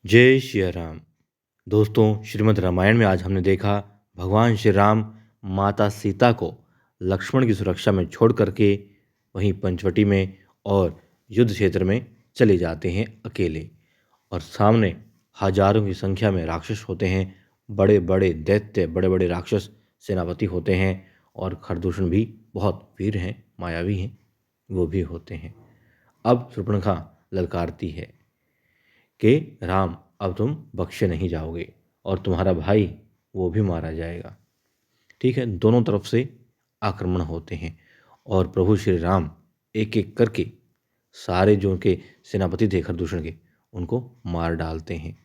जय श्री राम। दोस्तों, श्रीमद् रामायण में आज हमने देखा भगवान श्री राम माता सीता को लक्ष्मण की सुरक्षा में छोड़ करके वहीं पंचवटी में और युद्ध क्षेत्र में चले जाते हैं अकेले। और सामने हजारों की संख्या में राक्षस होते हैं, बड़े बड़े दैत्य, बड़े बड़े राक्षस सेनापति होते हैं। और खरदूषण भी बहुत वीर हैं, मायावी हैं, वो भी होते हैं। अब शूर्पणखा ललकारती है कि राम, अब तुम बख्शे नहीं जाओगे और तुम्हारा भाई वो भी मारा जाएगा। ठीक है, दोनों तरफ से आक्रमण होते हैं और प्रभु श्री राम एक एक करके सारे जो उनके सेनापति थे खरदूषण के, उनको मार डालते हैं।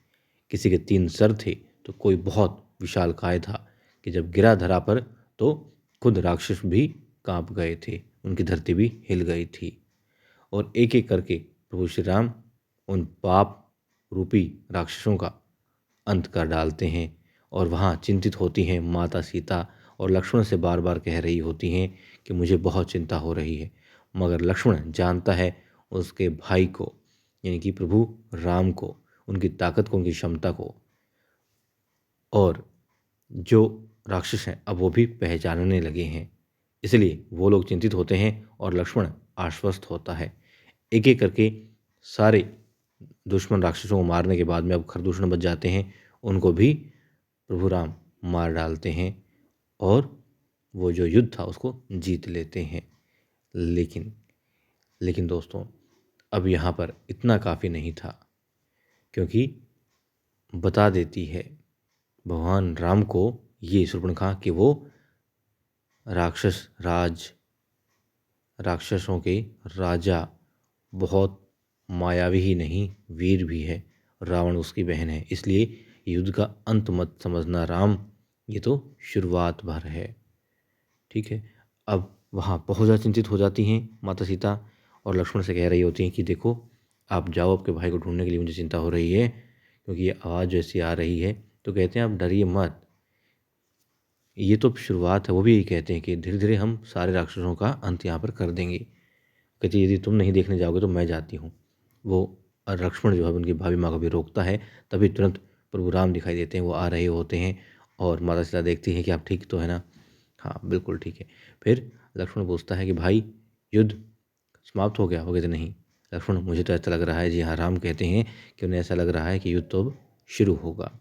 किसी के 3 सर थे तो कोई बहुत विशालकाय था कि जब गिरा धरा पर तो खुद राक्षस भी कांप गए थे, उनकी धरती भी हिल गई थी। और एक एक करके प्रभु श्री राम उन पाप रूपी राक्षसों का अंत कर डालते हैं। और वहाँ चिंतित होती हैं माता सीता और लक्ष्मण से बार बार कह रही होती हैं कि मुझे बहुत चिंता हो रही है। मगर लक्ष्मण जानता है उसके भाई को, यानी कि प्रभु राम को, उनकी ताकत को, उनकी क्षमता को। और जो राक्षस हैं अब वो भी पहचानने लगे हैं, इसलिए वो लोग चिंतित होते हैं और लक्ष्मण आश्वस्त होता है। एक एक करके सारे दुश्मन राक्षसों को मारने के बाद में अब खरदूषण बच जाते हैं, उनको भी प्रभु राम मार डालते हैं और वो जो युद्ध था उसको जीत लेते हैं। लेकिन लेकिन दोस्तों, अब यहाँ पर इतना काफ़ी नहीं था, क्योंकि बता देती है भगवान राम को ये शूर्पणखा कि वो राक्षसों के राजा बहुत मायावी ही नहीं, वीर भी है। रावण उसकी बहन है, इसलिए युद्ध का अंत मत समझना राम, ये तो शुरुआत भर है। ठीक है, अब वहाँ बहुत ज़्यादा चिंतित हो जाती हैं माता सीता और लक्ष्मण से कह रही होती हैं कि देखो, आप जाओ आपके भाई को ढूंढने के लिए, मुझे चिंता हो रही है क्योंकि ये आवाज़ जैसी आ रही है। तो कहते हैं आप डरिए मत, ये तो शुरुआत है। वो भी यही कहते हैं कि धीरे धीरे हम सारे राक्षसों का अंत यहाँ पर कर देंगे। कहते यदि तुम नहीं देखने जाओगे तो मैं जाती हूँ। वो लक्ष्मण जो है उनकी भाभी माँ को भी रोकता है, तभी तुरंत प्रभु राम दिखाई देते हैं, वो आ रहे होते हैं। और माता सीता देखती है कि आप ठीक तो है ना? हाँ बिल्कुल ठीक है। फिर लक्ष्मण पूछता है कि भाई, युद्ध समाप्त हो गया? वो कहते नहीं। लक्ष्मण, मुझे तो ऐसा लग रहा है, जी हाँ, राम कहते हैं कि उन्हें ऐसा लग रहा है कि युद्ध तो अब शुरू होगा,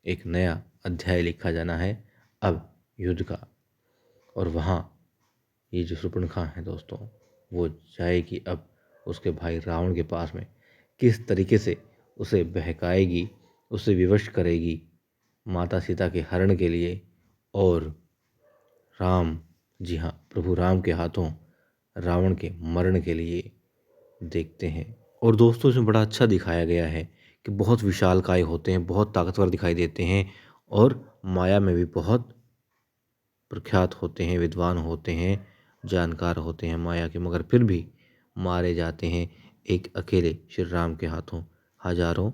एक नया अध्याय लिखा जाना है अब युद्ध का। और वहाँ ये जो शूर्पणखा है दोस्तों, वो जाएगी अब उसके भाई रावण के पास में, किस तरीके से उसे बहकाएगी, उसे विवश करेगी माता सीता के हरण के लिए। और राम, जी हाँ, प्रभु राम के हाथों रावण के मरण के लिए देखते हैं। और दोस्तों, इसमें बड़ा अच्छा दिखाया गया है कि बहुत विशालकाय होते हैं, बहुत ताकतवर दिखाई देते हैं और माया में भी बहुत प्रख्यात होते हैं, विद्वान होते हैं, जानकार होते हैं माया के, मगर फिर भी मारे जाते हैं एक अकेले श्री राम के हाथों हजारों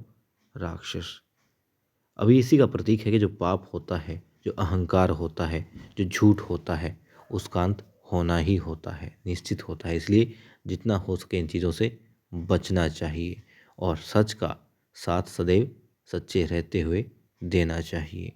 राक्षस। अभी इसी का प्रतीक है कि जो पाप होता है, जो अहंकार होता है, जो झूठ होता है, उसका अंत होना ही होता है, निश्चित होता है। इसलिए जितना हो सके इन चीज़ों से बचना चाहिए और सच का साथ सदैव सच्चे रहते हुए देना चाहिए।